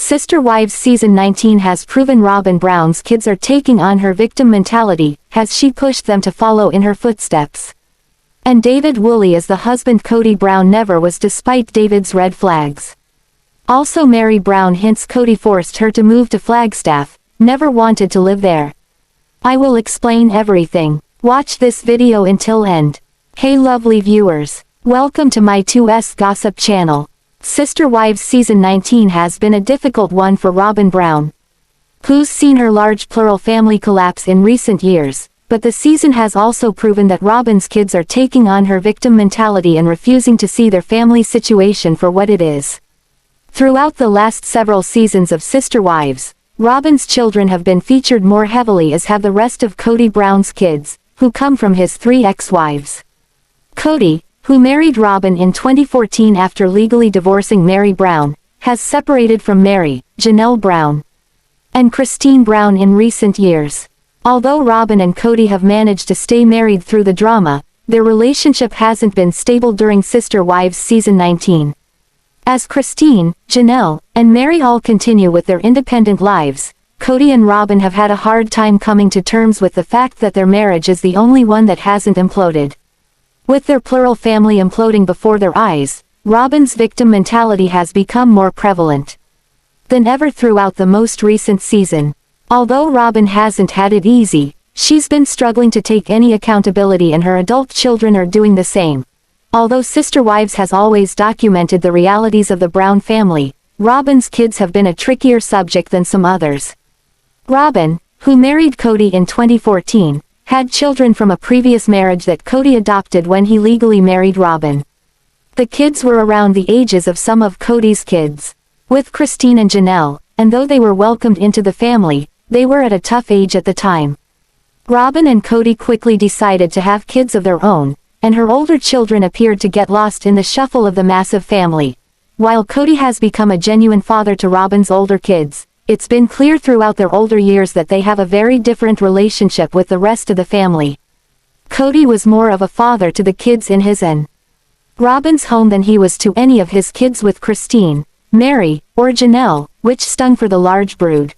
Sister Wives Season 19 has proven Robyn Brown's kids are taking on her victim mentality, as she pushed them to follow in her footsteps. And Devid Woolley is the husband Kody Brown never was despite Devid's red flags. Also Meri Brown hints Kody forced her to move to Flagstaff, never wanted to live there. I will explain everything. Watch this video until end. Hey lovely viewers, welcome to my 2S Gossip channel. Sister Wives Season 19 has been a difficult one for Robyn Brown, who's seen her large plural family collapse in recent years, but the season has also proven that Robyn's kids are taking on her victim mentality and refusing to see their family situation for what it is. Throughout the last several seasons of Sister Wives, Robyn's children have been featured more heavily, as have the rest of Kody Brown's kids, who come from his 3 ex-wives. Kody, who married Robyn in 2014 after legally divorcing Meri Brown, has separated from Meri, Janelle Brown, and Christine Brown in recent years. Although Robyn and Kody have managed to stay married through the drama, their relationship hasn't been stable during Sister Wives Season 19. As Christine, Janelle, and Meri all continue with their independent lives, Kody and Robyn have had a hard time coming to terms with the fact that their marriage is the only one that hasn't imploded. With their plural family imploding before their eyes, Robyn's victim mentality has become more prevalent than ever throughout the most recent season. Although Robyn hasn't had it easy, she's been struggling to take any accountability, and her adult children are doing the same. Although Sister Wives has always documented the realities of the Brown family, Robyn's kids have been a trickier subject than some others. Robyn, who married Kody in 2014, had children from a previous marriage that Kody adopted when he legally married Robyn. The kids were around the ages of some of Kody's kids, with Christine and Janelle, and though they were welcomed into the family, they were at a tough age at the time. Robyn and Kody quickly decided to have kids of their own, and her older children appeared to get lost in the shuffle of the massive family. While Kody has become a genuine father to Robyn's older kids, it's been clear throughout their older years that they have a very different relationship with the rest of the family. Kody was more of a father to the kids in his and Robyn's home than he was to any of his kids with Christine, Meri, or Janelle, which stung for the large brood.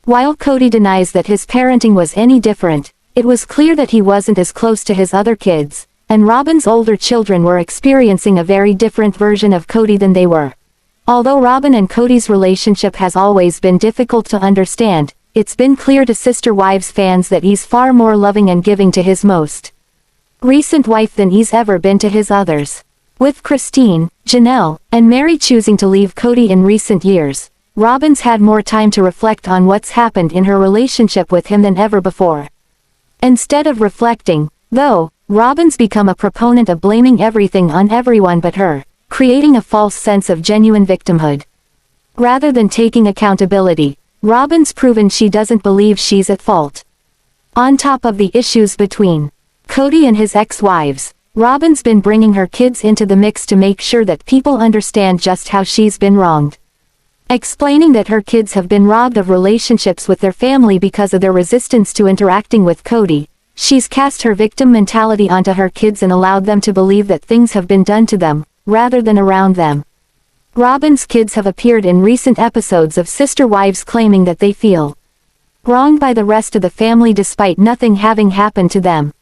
While Kody denies that his parenting was any different, it was clear that he wasn't as close to his other kids, and Robyn's older children were experiencing a very different version of Kody than they were. Although Robyn and Kody's relationship has always been difficult to understand, it's been clear to Sister Wives fans that he's far more loving and giving to his most recent wife than he's ever been to his others. With Christine, Janelle, and Meri choosing to leave Kody in recent years, Robyn's had more time to reflect on what's happened in her relationship with him than ever before. Instead of reflecting, though, Robyn's become a proponent of blaming everything on everyone but her, creating a false sense of genuine victimhood. Rather than taking accountability, Robyn's proven she doesn't believe she's at fault. On top of the issues between Kody and his ex-wives, Robyn's been bringing her kids into the mix to make sure that people understand just how she's been wronged. Explaining that her kids have been robbed of relationships with their family because of their resistance to interacting with Kody, she's cast her victim mentality onto her kids and allowed them to believe that things have been done to them, rather than around them. Robyn's kids have appeared in recent episodes of Sister Wives claiming that they feel wronged by the rest of the family despite nothing having happened to them.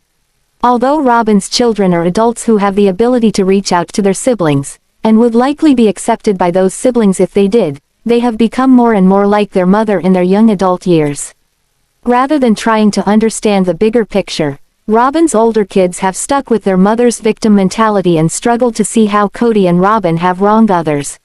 Although Robyn's children are adults who have the ability to reach out to their siblings, and would likely be accepted by those siblings if they did, they have become more and more like their mother in their young adult years. Rather than trying to understand the bigger picture, Robyn's older kids have stuck with their mother's victim mentality and struggled to see how Kody and Robyn have wronged others,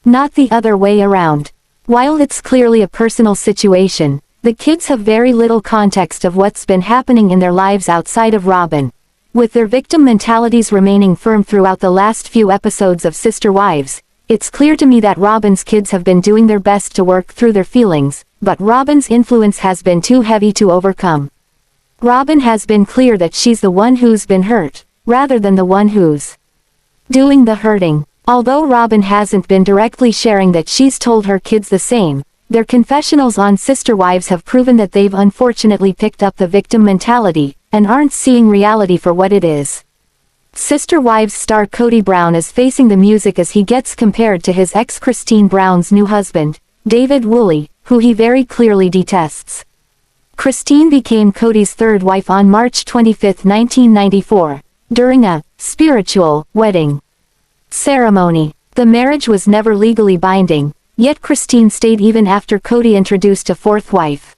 not the other way around. While it's clearly a personal situation, the kids have very little context of what's been happening in their lives outside of Robyn. With their victim mentalities remaining firm throughout the last few episodes of Sister Wives, it's clear to me that Robyn's kids have been doing their best to work through their feelings, but Robyn's influence has been too heavy to overcome. Robyn has been clear that she's the one who's been hurt, rather than the one who's doing the hurting. Although Robyn hasn't been directly sharing that she's told her kids the same, their confessionals on Sister Wives have proven that they've unfortunately picked up the victim mentality, and aren't seeing reality for what it is. Sister Wives star Kody Brown is facing the music as he gets compared to his ex Christine Brown's new husband, David Woolley, who he very clearly detests. Christine became Kody's third wife on March 25, 1994, during a spiritual wedding ceremony. The marriage was never legally binding, yet Christine stayed even after Kody introduced a fourth wife.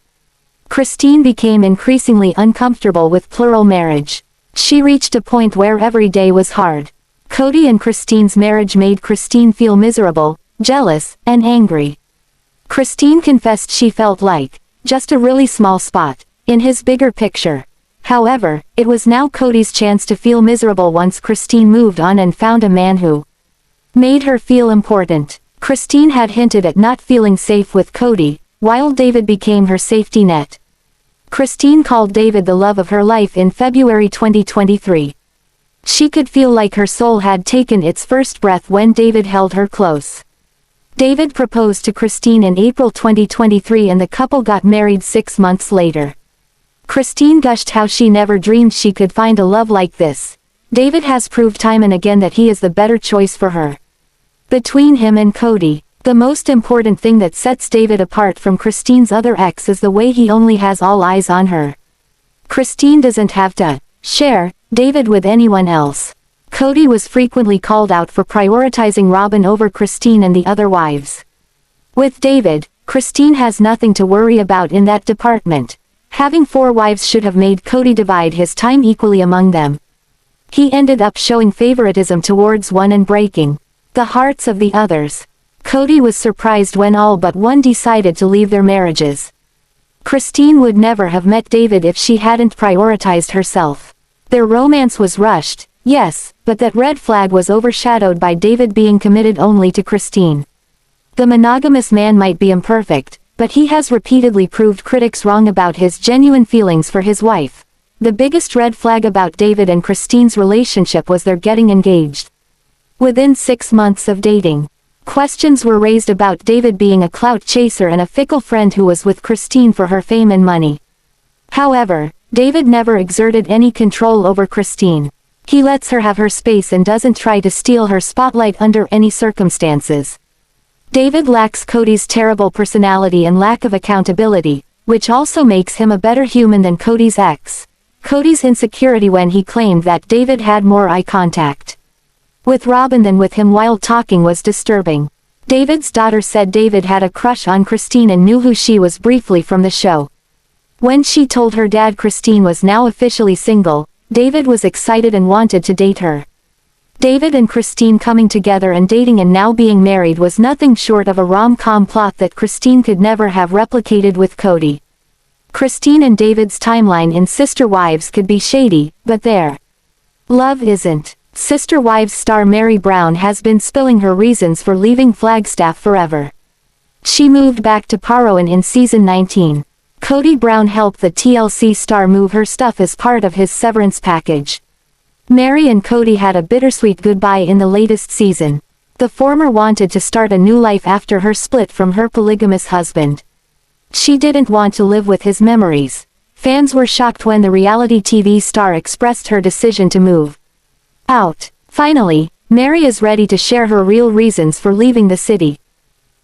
Christine became increasingly uncomfortable with plural marriage. She reached a point where every day was hard. Kody and Christine's marriage made Christine feel miserable, jealous, and angry. Christine confessed she felt like just a really small spot in his bigger picture. However, it was now Kody's chance to feel miserable once Christine moved on and found a man who made her feel important. Christine had hinted at not feeling safe with Kody, while David became her safety net. Christine called David the love of her life in February 2023. She could feel like her soul had taken its first breath when David held her close. David proposed to Christine in April 2023 and the couple got married 6 months later. Christine gushed how she never dreamed she could find a love like this. David has proved time and again that he is the better choice for her. Between him and Kody, the most important thing that sets David apart from Christine's other ex is the way he only has all eyes on her. Christine doesn't have to share David with anyone else. Kody was frequently called out for prioritizing Robyn over Christine and the other wives. With David, Christine has nothing to worry about in that department. Having 4 wives should have made Kody divide his time equally among them. He ended up showing favoritism towards one and breaking the hearts of the others. Kody was surprised when all but one decided to leave their marriages. Christine would never have met David if she hadn't prioritized herself. Their romance was rushed, yes, but that red flag was overshadowed by David being committed only to Christine. The monogamous man might be imperfect, but he has repeatedly proved critics wrong about his genuine feelings for his wife. The biggest red flag about David and Christine's relationship was their getting engaged. Within 6 months of dating, questions were raised about David being a clout chaser and a fickle friend who was with Christine for her fame and money. However, David never exerted any control over Christine. He lets her have her space and doesn't try to steal her spotlight under any circumstances. David lacks Kody's terrible personality and lack of accountability, which also makes him a better human than Kody's ex. Kody's insecurity when he claimed that David had more eye contact with Robyn than with him while talking was disturbing. David's daughter said David had a crush on Christine and knew who she was briefly from the show. When she told her dad Christine was now officially single, David was excited and wanted to date her. David and Christine coming together and dating and now being married was nothing short of a rom-com plot that Christine could never have replicated with Kody. Christine and David's timeline in Sister Wives could be shady, but their love isn't. Sister Wives star Meri Brown has been spilling her reasons for leaving Flagstaff forever. She moved back to Paedon in season 19. Kody Brown helped the TLC star move her stuff as part of his severance package. Meri and Kody had a bittersweet goodbye in the latest season. The former wanted to start a new life after her split from her polygamous husband. She didn't want to live with his memories. Fans were shocked when the reality TV star expressed her decision to move out. Finally, Meri is ready to share her real reasons for leaving the city.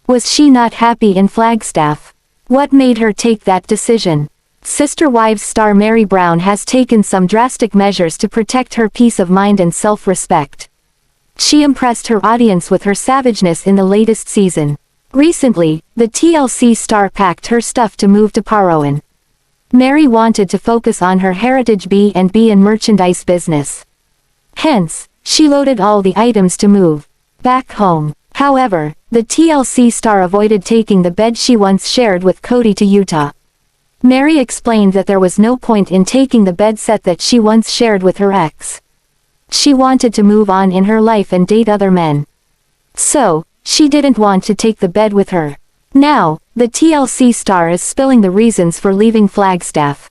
Was she not happy in Flagstaff? What made her take that decision? Sister Wives star Meri Brown has taken some drastic measures to protect her peace of mind and self-respect. She impressed her audience with her savageness in the latest season. Recently, the TLC star packed her stuff to move to Paedon. Meri wanted to focus on her heritage B&B and merchandise business. Hence, she loaded all the items to move back home. However, the TLC star avoided taking the bed she once shared with Kody to Utah. Meri explained that there was no point in taking the bed set that she once shared with her ex. She wanted to move on in her life and date other men. So, she didn't want to take the bed with her. Now, the TLC star is spilling the reasons for leaving Flagstaff.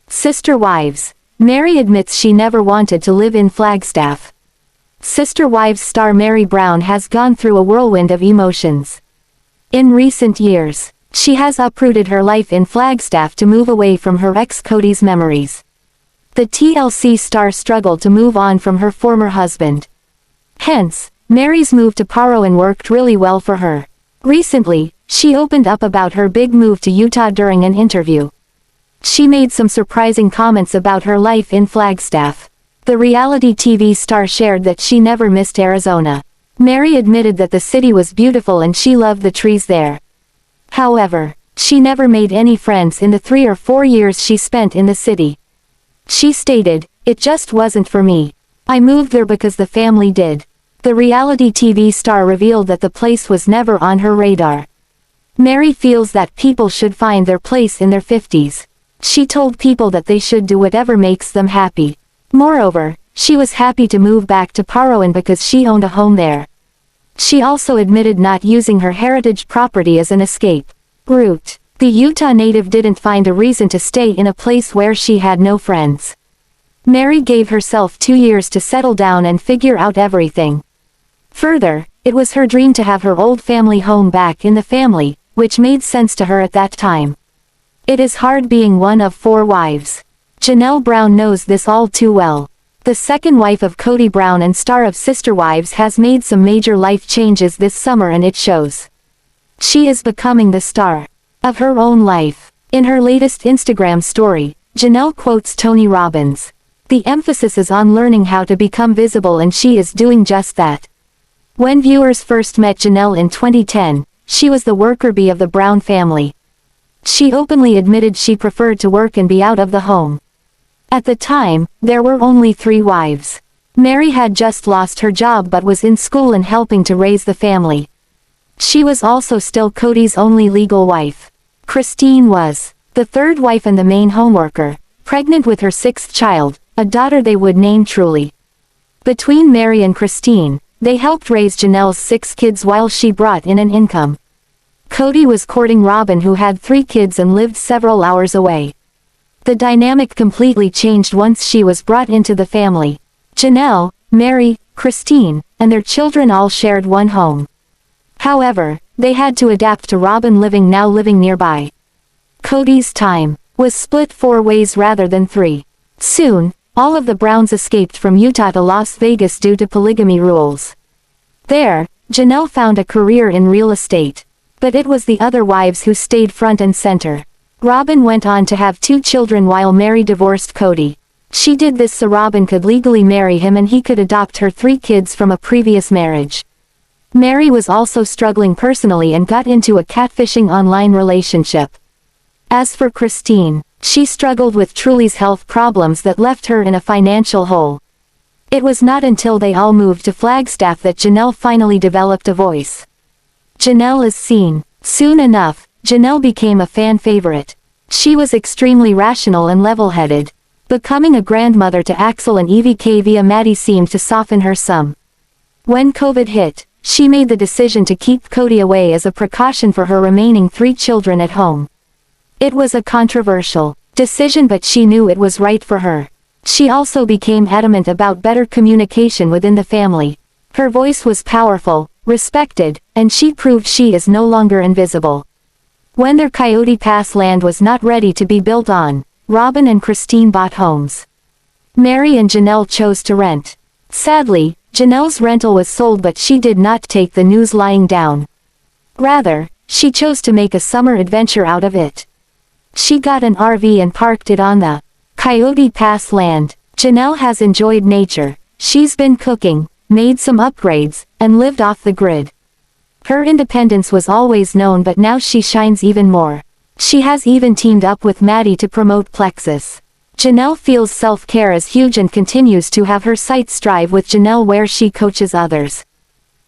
Sister Wives. Meri admits she never wanted to live in Flagstaff. Sister Wives star Meri Brown has gone through a whirlwind of emotions. In recent years, she has uprooted her life in Flagstaff to move away from her ex Kody's memories. The TLC star struggled to move on from her former husband. Hence, Meri's move to Paedon worked really well for her. Recently, She opened up about her big move to Utah during an interview. She made some surprising comments about her life in Flagstaff. The reality TV star shared that she never missed Arizona. Meri admitted that the city was beautiful and she loved the trees there. However, she never made any friends in the 3 or 4 years she spent in the city. She stated, "It just wasn't for me. I moved there because the family did." The reality TV star revealed that the place was never on her radar. Meri feels that people should find their place in their 50s. She told people that they should do whatever makes them happy. Moreover, she was happy to move back to Paedon because she owned a home there. She also admitted not using her heritage property as an escape route. The Utah native didn't find a reason to stay in a place where she had no friends. Meri gave herself 2 years to settle down and figure out everything. Further, it was her dream to have her old family home back in the family, which made sense to her at that time. It is hard being one of 4 wives. Janelle Brown knows this all too well. The second wife of Kody Brown and star of Sister Wives has made some major life changes this summer and it shows. She is becoming the star of her own life. In her latest Instagram story, Janelle quotes Tony Robbins. The emphasis is on learning how to become visible and she is doing just that. When viewers first met Janelle in 2010, she was the worker bee of the Brown family. She openly admitted she preferred to work and be out of the home. At the time, there were only 3 wives. Meri had just lost her job but was in school and helping to raise the family. She was also still Kody's only legal wife. Christine was the 3rd wife and the main homeworker, pregnant with her 6th child, a daughter they would name Truely. Between Meri and Christine, they helped raise Janelle's 6 kids while she brought in an income. Kody was courting Robyn, who had 3 kids and lived several hours away. The dynamic completely changed once she was brought into the family. Janelle, Meri, Christine, and their children all shared one home. However, they had to adapt to Robyn now living nearby. Kody's time was split 4 ways rather than 3. Soon, all of the Browns escaped from Utah to Las Vegas due to polygamy rules. There, Janelle found a career in real estate. But it was the other wives who stayed front and center. Robyn went on to have 2 children while Meri divorced Kody. She did this so Robyn could legally marry him and he could adopt her 3 kids from a previous marriage. Meri was also struggling personally and got into a catfishing online relationship. As for Christine, she struggled with Truely's health problems that left her in a financial hole. It was not until they all moved to Flagstaff that Janelle finally developed a voice. Janelle is seen. Soon enough, Janelle became a fan favorite. She was extremely rational and level-headed. Becoming a grandmother to Axel and Evie via Maddie seemed to soften her some. When COVID hit, she made the decision to keep Kody away as a precaution for her remaining 3 children at home. It was a controversial decision, but she knew it was right for her. She also became adamant about better communication within the family. Her voice was powerful, respected, and she proved she is no longer invisible. When their Coyote Pass land was not ready to be built on, Robyn and Christine bought homes. Meri and Janelle chose to rent. Sadly, Janelle's rental was sold, but she did not take the news lying down. Rather, she chose to make a summer adventure out of it. She got an RV and parked it on the Coyote Pass land. Janelle has enjoyed nature. She's been cooking, made some upgrades, and lived off the grid. Her independence was always known, but now she shines even more. She has even teamed up with Maddie to promote Plexus. Janelle feels self-care is huge and continues to have her sights strive with Janelle, where she coaches others.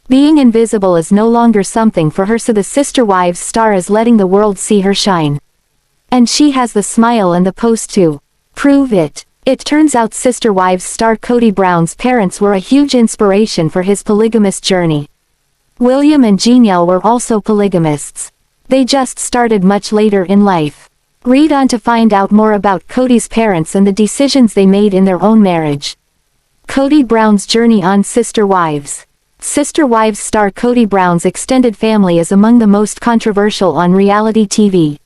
Being invisible is no longer something for her, so the Sister Wives star is letting the world see her shine. And she has the smile and the post to prove it. It turns out Sister Wives star Kody Brown's parents were a huge inspiration for his polygamous journey. William and Janelle were also polygamists. They just started much later in life. Read on to find out more about Kody's parents and the decisions they made in their own marriage. Kody Brown's journey on Sister Wives. Sister Wives star Kody Brown's extended family is among the most controversial on reality TV.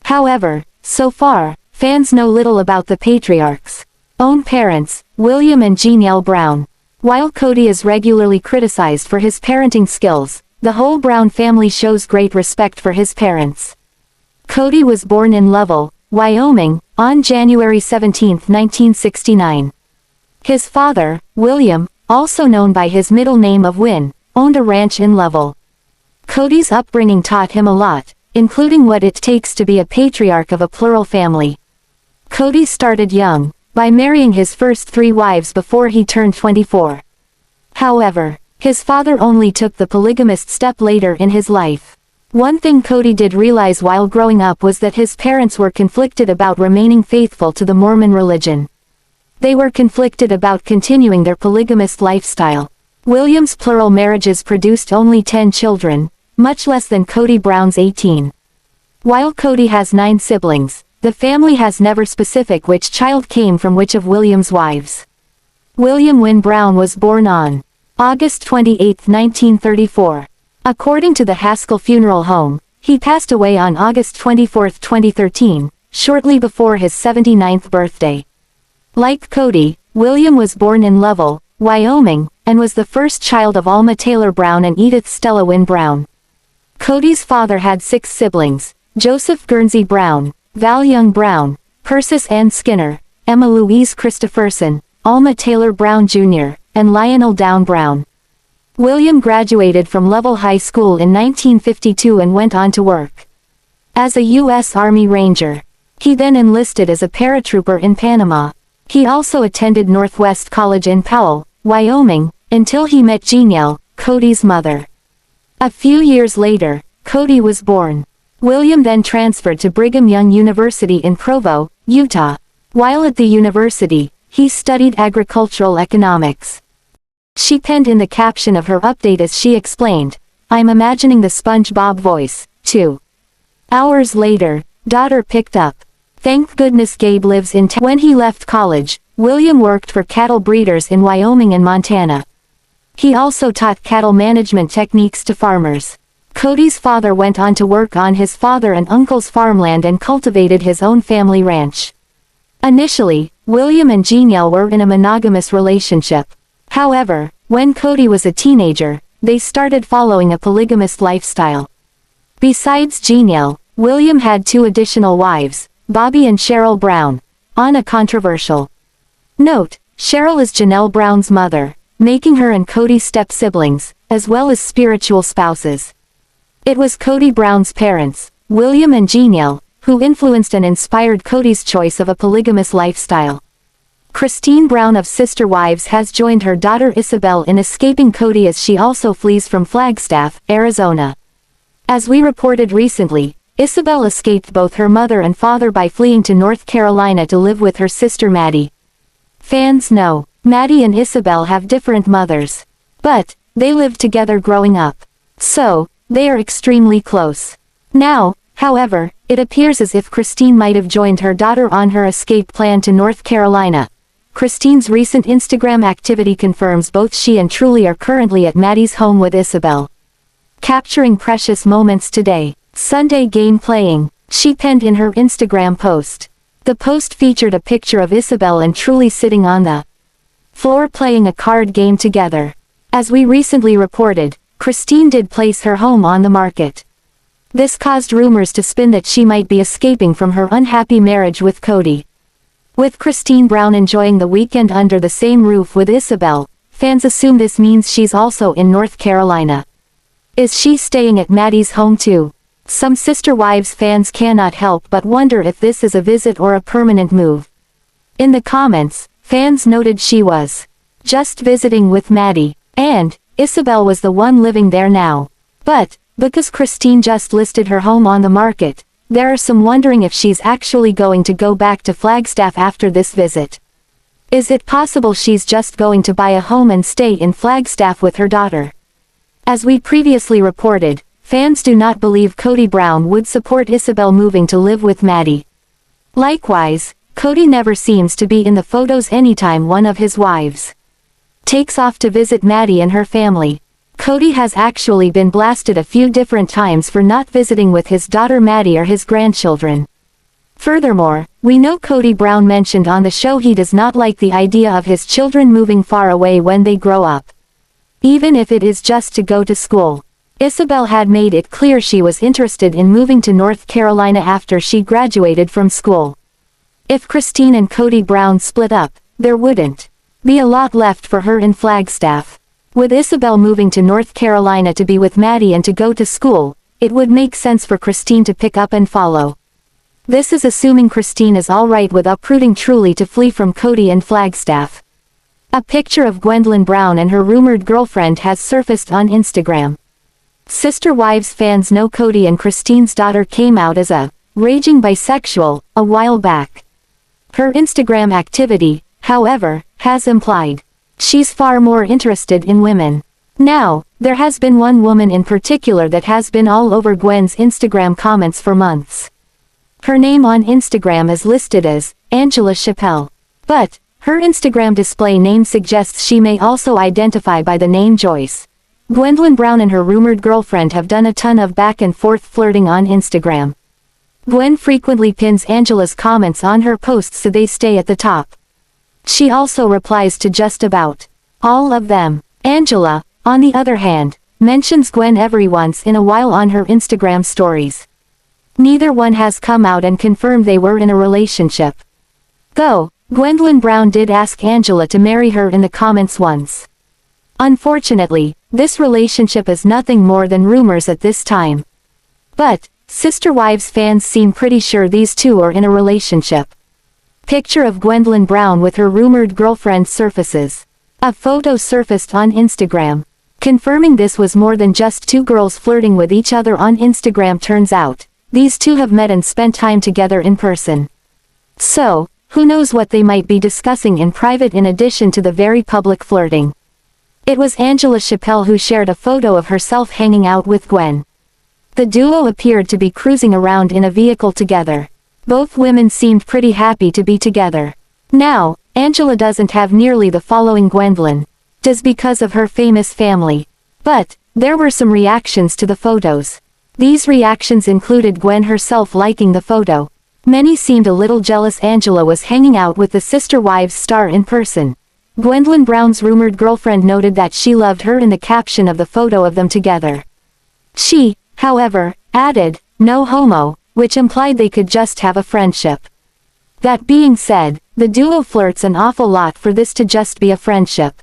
However, so far, fans know little about the patriarch's own parents, William and Janelle Brown. While Kody is regularly criticized for his parenting skills, The whole Brown family shows great respect for his parents. Kody was born in Lovell, Wyoming, on January 17, 1969. His father, William, also known by his middle name of Wynn, owned a ranch in Lovell. Kody's upbringing taught him a lot, including what it takes to be a patriarch of a plural family. Kody started young, by marrying his first 3 wives before he turned 24. However, his father only took the polygamist step later in his life. One thing Kody did realize while growing up was that his parents were conflicted about remaining faithful to the Mormon religion. They were conflicted about continuing their polygamist lifestyle. William's plural marriages produced only 10 children, much less than Kody Brown's 18. While Kody has 9 siblings, the family has never specified which child came from which of William's wives. William Wynn Brown was born on August 28, 1934. According to the Haskell Funeral Home, he passed away on August 24, 2013, shortly before his 79th birthday. Like Kody, William was born in Lovell, Wyoming, and was the first child of Alma Taylor Brown and Edith Stella Wynn Brown. Kody's father had 6 siblings: Joseph Guernsey Brown, Val Young Brown, Persis Ann Skinner, Emma Louise Christopherson, Alma Taylor Brown Jr., and Lionel Down Brown. William graduated from Lovell High School in 1952 and went on to work as a U.S. Army Ranger. He then enlisted as a paratrooper in Panama. He also attended Northwest College in Powell, Wyoming, until he met Janelle, Kody's mother. A few years later, Kody was born. William then transferred to Brigham Young University in Provo, Utah. While at the university, he studied agricultural economics. She penned in the caption of her update as she explained, "I'm imagining the SpongeBob voice, too." Hours later, daughter picked up. Thank goodness Gabe lives in town. When he left college, William worked for cattle breeders in Wyoming and Montana. He also taught cattle management techniques to farmers. Kody's father went on to work on his father and uncle's farmland and cultivated his own family ranch. Initially, William and Janelle were in a monogamous relationship. However, when Kody was a teenager, they started following a polygamist lifestyle. Besides Janelle, William had 2 additional wives, Bobby and Cheryl Brown. On a controversial note, Cheryl is Janelle Brown's mother, making her and Kody step-siblings, as well as spiritual spouses. It was Kody Brown's parents, William and Janelle, who influenced and inspired Kody's choice of a polygamous lifestyle. Christine Brown of Sister Wives has joined her daughter Ysabel in escaping Kody as she also flees from Flagstaff, Arizona. As we reported recently, Ysabel escaped both her mother and father by fleeing to North Carolina to live with her sister Maddie. Fans know, Maddie and Ysabel have different mothers. But, they lived together growing up. So, they are extremely close. Now, however, it appears as if Christine might have joined her daughter on her escape plan to North Carolina. Christine's recent Instagram activity confirms both she and Truely are currently at Maddie's home with Ysabel. Capturing precious moments today. Sunday game playing, she penned in her Instagram post. The post featured a picture of Ysabel and Truely sitting on the floor playing a card game together. As we recently reported, Christine did place her home on the market. This caused rumors to spin that she might be escaping from her unhappy marriage with Kody. With Christine Brown enjoying the weekend under the same roof with Ysabel, fans assume this means she's also in North Carolina. Is she staying at Maddie's home too? Some Sister Wives fans cannot help but wonder if this is a visit or a permanent move. In the comments, fans noted she was just visiting with Maddie, and Ysabel was the one living there now. But, because Christine just listed her home on the market, there are some wondering if she's actually going to go back to Flagstaff after this visit. Is it possible she's just going to buy a home and stay in Flagstaff with her daughter? As we previously reported, fans do not believe Kody Brown would support Ysabel moving to live with Maddie. Likewise, Kody never seems to be in the photos anytime one of his wives takes off to visit Maddie and her family. Kody has actually been blasted a few different times for not visiting with his daughter Maddie or his grandchildren. Furthermore, we know Kody Brown mentioned on the show he does not like the idea of his children moving far away when they grow up, even if it is just to go to school. Ysabel had made it clear she was interested in moving to North Carolina after she graduated from school. If Christine and Kody Brown split up, there wouldn't be a lot left for her in Flagstaff. With Ysabel moving to North Carolina to be with Maddie and to go to school, it would make sense for Christine to pick up and follow. This is assuming Christine is alright with uprooting Truely to flee from Kody and Flagstaff. A picture of Gwendlyn Brown and her rumored girlfriend has surfaced on Instagram. Sister Wives fans know Kody and Christine's daughter came out as a raging bisexual a while back. Her Instagram activity, however, has implied she's far more interested in women. Now, there has been one woman in particular that has been all over Gwen's Instagram comments for months. Her name on Instagram is listed as Angela Chappelle. But her Instagram display name suggests she may also identify by the name Joyce. Gwendlyn Brown and her rumored girlfriend have done a ton of back and forth flirting on Instagram. Gwen frequently pins Angela's comments on her posts so they stay at the top. She also replies to just about all of them. Angela, on the other hand, mentions Gwen every once in a while on her Instagram stories. Neither one has come out and confirmed they were in a relationship. Though, Gwendlyn Brown did ask Angela to marry her in the comments once. Unfortunately, this relationship is nothing more than rumors at this time. But, Sister Wives fans seem pretty sure these two are in a relationship. Picture of Gwendlyn Brown with her rumored girlfriend surfaces. A photo surfaced on Instagram. Confirming this was more than just two girls flirting with each other on Instagram. Turns out, these two have met and spent time together in person. So, who knows what they might be discussing in private in addition to the very public flirting. It was Angela Chappelle who shared a photo of herself hanging out with Gwen. The duo appeared to be cruising around in a vehicle together. Both women seemed pretty happy to be together. Now, Angela doesn't have nearly the following Gwendlyn does because of her famous family. But, there were some reactions to the photos. These reactions included Gwen herself liking the photo. Many seemed a little jealous Angela was hanging out with the Sister Wives star in person. Gwendlyn Brown's rumored girlfriend noted that she loved her in the caption of the photo of them together. She, however, added, "No homo," which implied they could just have a friendship. That being said, the duo flirts an awful lot for this to just be a friendship.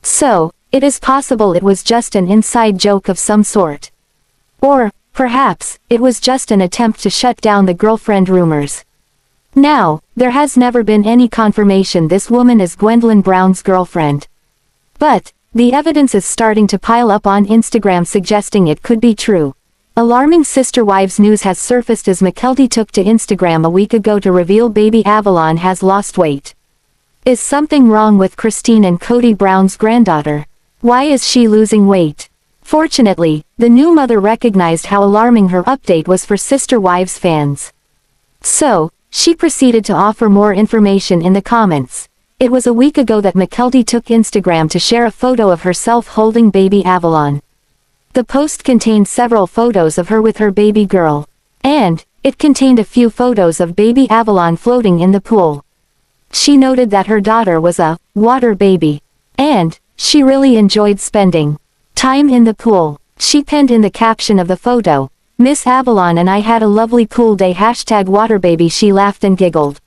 So, it is possible it was just an inside joke of some sort. Or, perhaps, it was just an attempt to shut down the girlfriend rumors. Now, there has never been any confirmation this woman is Gwendlyn Brown's girlfriend. But, the evidence is starting to pile up on Instagram suggesting it could be true. Alarming Sister Wives news has surfaced as Mykelti took to Instagram a week ago to reveal baby Avalon has lost weight. Is something wrong with Christine and Kody Brown's granddaughter? Why is she losing weight? Fortunately, the new mother recognized how alarming her update was for Sister Wives fans. So, she proceeded to offer more information in the comments. It was a week ago that Mykelti took Instagram to share a photo of herself holding baby Avalon. The post contained several photos of her with her baby girl. And, it contained a few photos of baby Avalon floating in the pool. She noted that her daughter was a water baby. And, she really enjoyed spending time in the pool. She penned in the caption of the photo, "Miss Avalon and I had a lovely pool day #waterbaby." She laughed and giggled.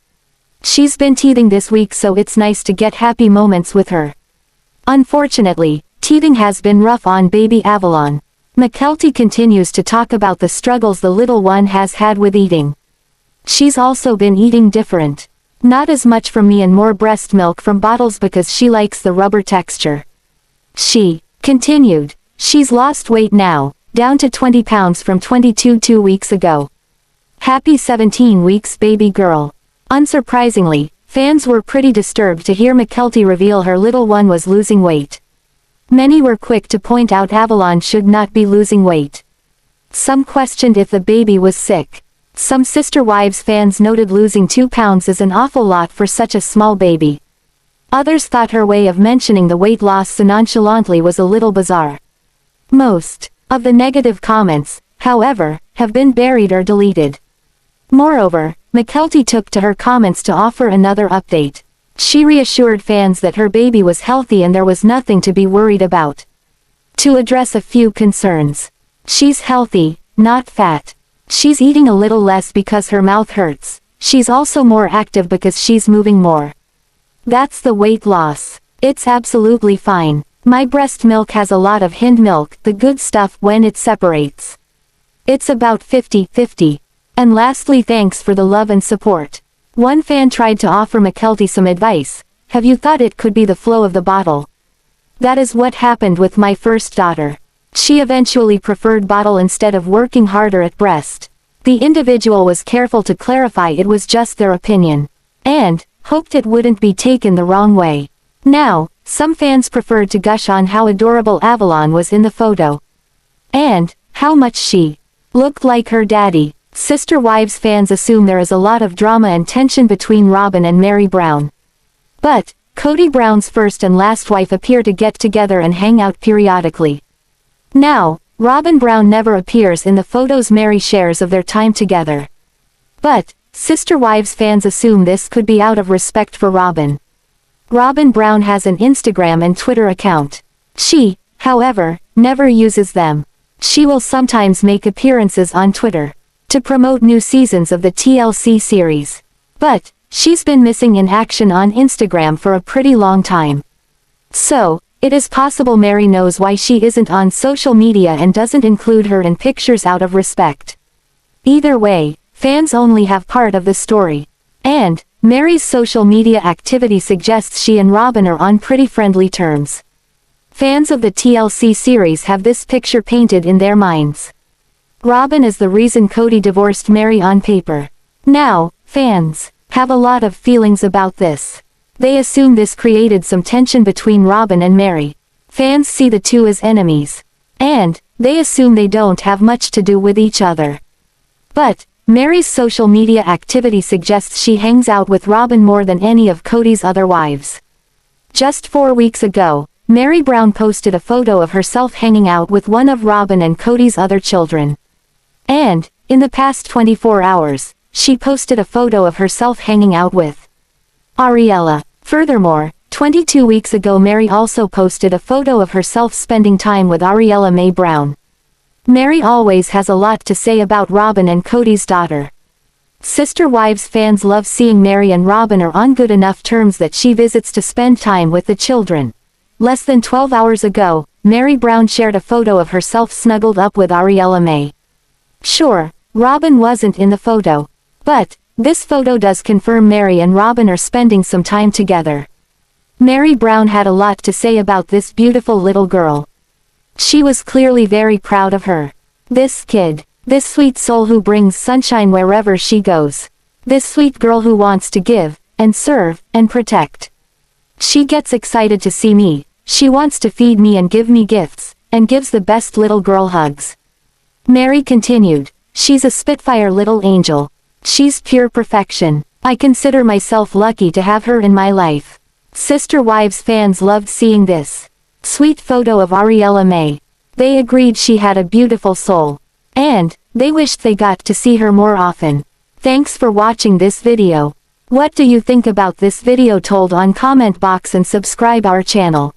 She's been teething this week so it's nice to get happy moments with her. Unfortunately, teething has been rough on baby Avalon. Mykelti continues to talk about the struggles the little one has had with eating. She's also been eating different. Not as much from me and more breast milk from bottles because she likes the rubber texture. She continued, she's lost weight now, down to 20 pounds from 22 2 weeks ago. Happy 17 weeks baby girl. Unsurprisingly, fans were pretty disturbed to hear Mykelti reveal her little one was losing weight. Many were quick to point out Avalon should not be losing weight. Some questioned if the baby was sick. Some Sister Wives fans noted losing 2 pounds is an awful lot for such a small baby. Others thought her way of mentioning the weight loss so nonchalantly was a little bizarre. Most of the negative comments, however, have been buried or deleted. Moreover, Mykelti took to her comments to offer another update. She reassured fans that her baby was healthy and there was nothing to be worried about. to address a few concerns. She's healthy, not fat. She's eating a little less because her mouth hurts. She's also more active because she's moving more. That's the weight loss. It's absolutely fine. My breast milk has a lot of hind milk, the good stuff when it separates. It's about 50-50. And lastly, thanks for the love and support. One fan tried to offer Mykelti some advice. Have you thought it could be the flow of the bottle? That is what happened with my first daughter. She eventually preferred bottle instead of working harder at breast. The individual was careful to clarify it was just their opinion. And hoped it wouldn't be taken the wrong way. Now, some fans preferred to gush on how adorable Avalon was in the photo. And how much she looked like her daddy. Sister Wives fans assume there is a lot of drama and tension between Robyn and Meri Brown. But Kody Brown's first and last wife appear to get together and hang out periodically. Now, Robyn Brown never appears in the photos Meri shares of their time together. But Sister Wives fans assume this could be out of respect for Robyn. Robyn Brown has an Instagram and Twitter account. She, however, never uses them. She will sometimes make appearances on Twitter to promote new seasons of the TLC series. But she's been missing in action on Instagram for a pretty long time. So, it is possible Meri knows why she isn't on social media and doesn't include her in pictures out of respect. Either way, fans only have part of the story. And Meri's social media activity suggests she and Robyn are on pretty friendly terms. Fans of the TLC series have this picture painted in their minds. Robyn is the reason Kody divorced Meri on paper. Now, fans have a lot of feelings about this. They assume this created some tension between Robyn and Meri. Fans see the two as enemies. And they assume they don't have much to do with each other. But Meri's social media activity suggests she hangs out with Robyn more than any of Kody's other wives. Just 4 weeks ago, Meri Brown posted a photo of herself hanging out with one of Robyn and Kody's other children. And, in the past 24 hours, she posted a photo of herself hanging out with Ariella. Furthermore, 22 weeks ago Meri also posted a photo of herself spending time with Ariella Mae Brown. Meri always has a lot to say about Robyn and Kody's daughter. Sister Wives fans love seeing Meri and Robyn are on good enough terms that she visits to spend time with the children. Less than 12 hours ago, Meri Brown shared a photo of herself snuggled up with Ariella Mae. Sure, Robyn wasn't in the photo. But this photo does confirm Meri and Robyn are spending some time together. Meri Brown had a lot to say about this beautiful little girl. She was clearly very proud of her. This kid. This sweet soul who brings sunshine wherever she goes. This sweet girl who wants to give, and serve, and protect. She gets excited to see me. She wants to feed me and give me gifts, and gives the best little girl hugs. Meri continued. She's a spitfire little angel. She's pure perfection. I consider myself lucky to have her in my life. Sister Wives fans loved seeing this sweet photo of Ariella Mae. They agreed she had a beautiful soul. And they wished they got to see her more often. Thanks for watching this video. What do you think about this video? Told on comment box and subscribe our channel.